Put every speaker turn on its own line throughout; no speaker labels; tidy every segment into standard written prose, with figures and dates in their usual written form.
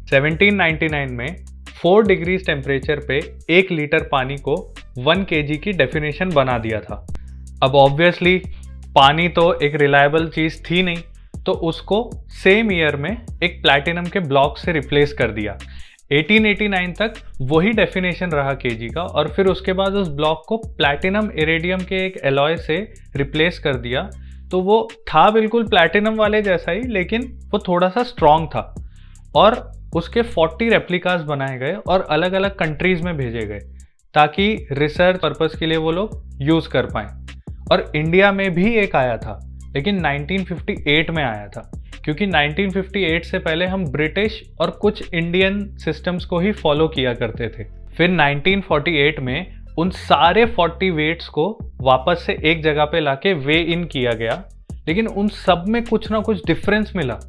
1799 में 4 degree temperature पे 1 litre पानी को 1 kg की डेफिनेशन बना दिया था। अब ऑब्वियसली पानी तो एक रिलायबल चीज़ थी नहीं, तो उसको सेम ईयर में एक प्लैटिनम के ब्लॉक से रिप्लेस कर दिया। 1889 तक वही डेफिनेशन रहा kg का, और फिर उसके बाद उस ब्लॉक को प्लैटिनम इरेडियम के एक एलॉय से रिप्लेस कर दिया। तो वो था बिल्कुल प्लैटिनम वाले जैसा ही, लेकिन वो थोड़ा सा स्ट्रॉन्ग था, और उसके 40 रेप्लिकास बनाए गए और अलग अलग कंट्रीज में भेजे गए ताकि रिसर्च पर्पस के लिए वो लोग यूज़ कर पाएँ। और इंडिया में भी एक आया था, लेकिन 1958 में आया था, क्योंकि 1958 से पहले हम ब्रिटिश और कुछ इंडियन सिस्टम्स को ही फॉलो किया करते थे। फिर 1948 में उन सारे 40 वेट्स को वापस से एक जगह पे लाके वे इन किया गया, लेकिन उन सब में कुछ ना कुछ डिफरेंस मिला।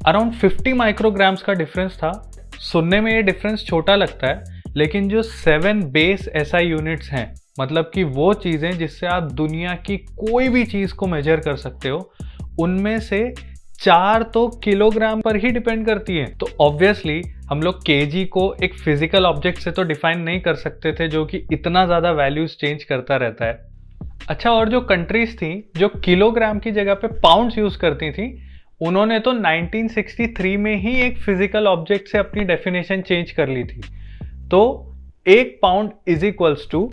अराउंड 50 माइक्रोग्राम्स का डिफरेंस था। सुनने में ये डिफरेंस छोटा लगता है, लेकिन जो 7 बेस SI यूनिट्स हैं, मतलब कि वो चीज़ें जिससे आप दुनिया की कोई भी चीज़ को मेजर कर सकते हो, उनमें से 4 तो किलोग्राम पर ही डिपेंड करती हैं। तो ऑब्वियसली हम लोग kg को एक फिजिकल ऑब्जेक्ट से तो डिफाइन नहीं कर सकते थे जो कि इतना ज़्यादा वैल्यूज चेंज करता रहता है। अच्छा, और जो कंट्रीज थी जो किलोग्राम की जगह पे पाउंड्स यूज़ करती थी, उन्होंने तो 1963 में ही एक फिजिकल ऑब्जेक्ट से अपनी डेफिनेशन चेंज कर ली थी। तो 1 pound is equals to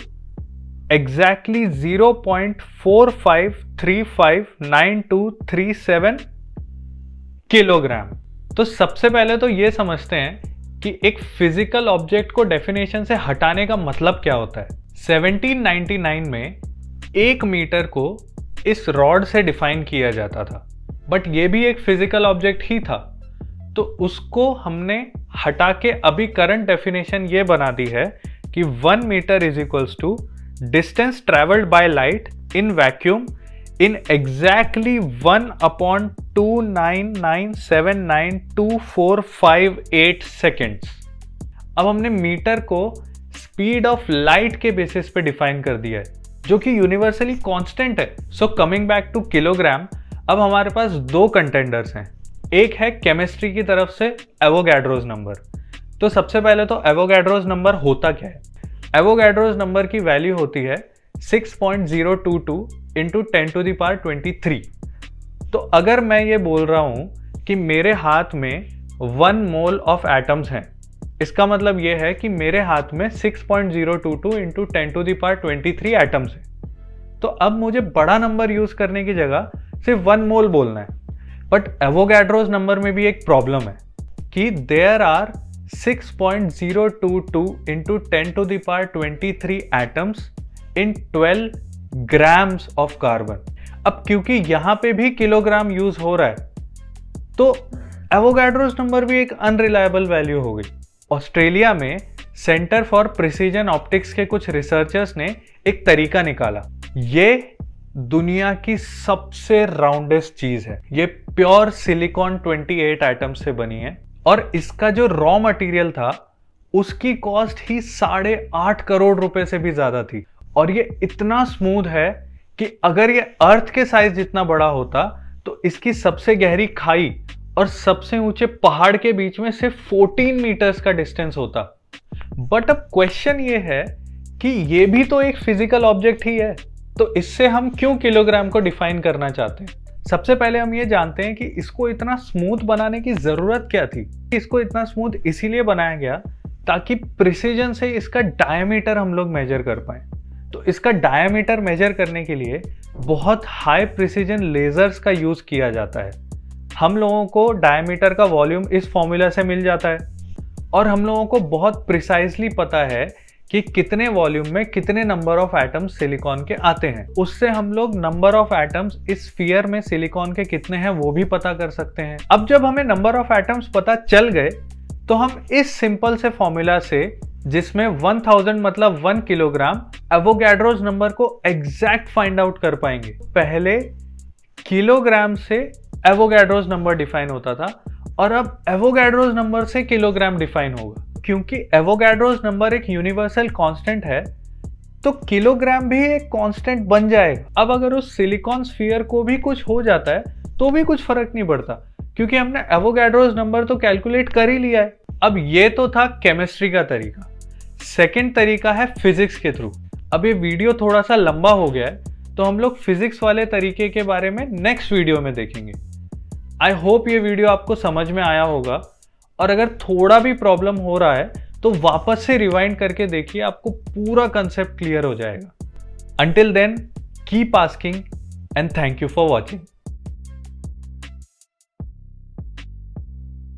exactly 0.45359237 kilogram. तो सबसे पहले तो ये समझते हैं कि एक फिजिकल ऑब्जेक्ट को डेफिनेशन से हटाने का मतलब क्या होता है। 1799 में 1 मीटर को इस रॉड से डिफाइन किया जाता था, बट ये भी एक फिजिकल ऑब्जेक्ट ही था। तो उसको हमने हटा के अभी करंट डेफिनेशन ये बना दी है कि 1 metre is equals to distance travelled by light in vacuum in exactly 1/299792458 seconds। अब हमने मीटर को स्पीड ऑफ लाइट के बेसिस पे डिफाइन कर दिया है, जो कि यूनिवर्सली कांस्टेंट है। So coming back to kilogram, अब हमारे पास 2 कंटेंडर्स हैं। एक है केमिस्ट्री की तरफ से एवोगैड्रोज नंबर। तो सबसे पहले तो एवोगैड्रोज नंबर होता क्या है। एवोगैड्रोज नंबर की वैल्यू होती है 6.022 इंटू 10⁻23। तो अगर मैं ये बोल रहा हूं कि मेरे हाथ में 1 मोल ऑफ एटम्स हैं, इसका मतलब ये है कि मेरे हाथ में 6.022 इंटू 10⁻23 एटम्स हैं। तो अब मुझे बड़ा नंबर यूज करने की जगह सिर्फ 1 मोल बोलना है। बट एवोगैड्रोज नंबर में भी एक प्रॉब्लम है कि there are 6.022 into 10⁻23 atoms in 12 grams of carbon. अब क्योंकि यहां पे भी किलोग्राम यूज हो रहा है, तो एवोगैड्रोस नंबर भी एक अनरिलायबल वैल्यू हो गई। ऑस्ट्रेलिया में सेंटर फॉर प्रिसीजन ऑप्टिक्स के कुछ रिसर्चर्स ने एक तरीका निकाला। ये दुनिया की सबसे राउंडेस्ट चीज है। ये प्योर सिलिकॉन 28 एटम्स से बनी है, और इसका जो रॉ मटेरियल था उसकी कॉस्ट ही 8.5 करोड़ रुपए से भी ज्यादा थी। और ये इतना स्मूथ है कि अगर ये अर्थ के साइज जितना बड़ा होता तो इसकी सबसे गहरी खाई और सबसे ऊंचे पहाड़ के बीच में सिर्फ 14 मीटर्स का डिस्टेंस होता। बट अब क्वेश्चन ये है कि ये भी तो एक फिजिकल ऑब्जेक्ट ही है, तो इससे हम क्यों किलोग्राम को डिफाइन करना चाहते हैं। सबसे पहले हम ये जानते हैं कि इसको इतना स्मूथ बनाने की जरूरत क्या थी। इसको इतना स्मूथ इसीलिए बनाया गया ताकि प्रिसीजन से इसका डायमीटर हम लोग मेजर कर पाए। तो इसका डायमीटर मेजर करने के लिए बहुत हाई प्रिसीजन लेजर्स का यूज किया जाता है। हम लोगों को डायमीटर का वॉल्यूम इस फॉर्मूला से मिल जाता है, और हम लोगों को बहुत प्रिसाइजली पता है कि कितने वॉल्यूम में कितने नंबर ऑफ एटम्स सिलिकॉन के आते हैं। उससे हम लोग नंबर ऑफ एटम्स इस स्फीयर में सिलिकॉन के कितने हैं वो भी पता कर सकते हैं। अब जब हमें नंबर ऑफ एटम्स पता चल गए, तो हम इस सिंपल से फॉर्मूला से, जिसमें 1000 मतलब 1 किलोग्राम, एवोगैड्रोस नंबर को एग्जैक्ट फाइंड आउट कर पाएंगे। पहले किलोग्राम से एवोगैड्रोस नंबर डिफाइन होता था, और अब एवोगैड्रोस नंबर से किलोग्राम डिफाइन होगा। क्योंकि एवोगैड्रोस नंबर एक यूनिवर्सल कांस्टेंट है, तो किलोग्राम भी एक कांस्टेंट बन जाएगा। अब अगर उस सिलिकॉन स्फीयर को भी कुछ हो जाता है तो भी कुछ फर्क नहीं पड़ता, क्योंकि हमने एवोगैड्रोस नंबर तो कैलकुलेट कर ही लिया है। अब ये तो था केमिस्ट्री का तरीका। सेकंड तरीका है फिजिक्स के थ्रू। अब ये वीडियो थोड़ा सा लंबा हो गया है, तो हम लोग फिजिक्स वाले तरीके के बारे में नेक्स्ट वीडियो में देखेंगे। आई होप ये वीडियो आपको समझ में आया होगा, और अगर थोड़ा भी प्रॉब्लम हो रहा है तो वापस से रिवाइंड करके देखिए, आपको पूरा कंसेप्ट क्लियर हो जाएगा। Until then, keep asking and thank you for watching.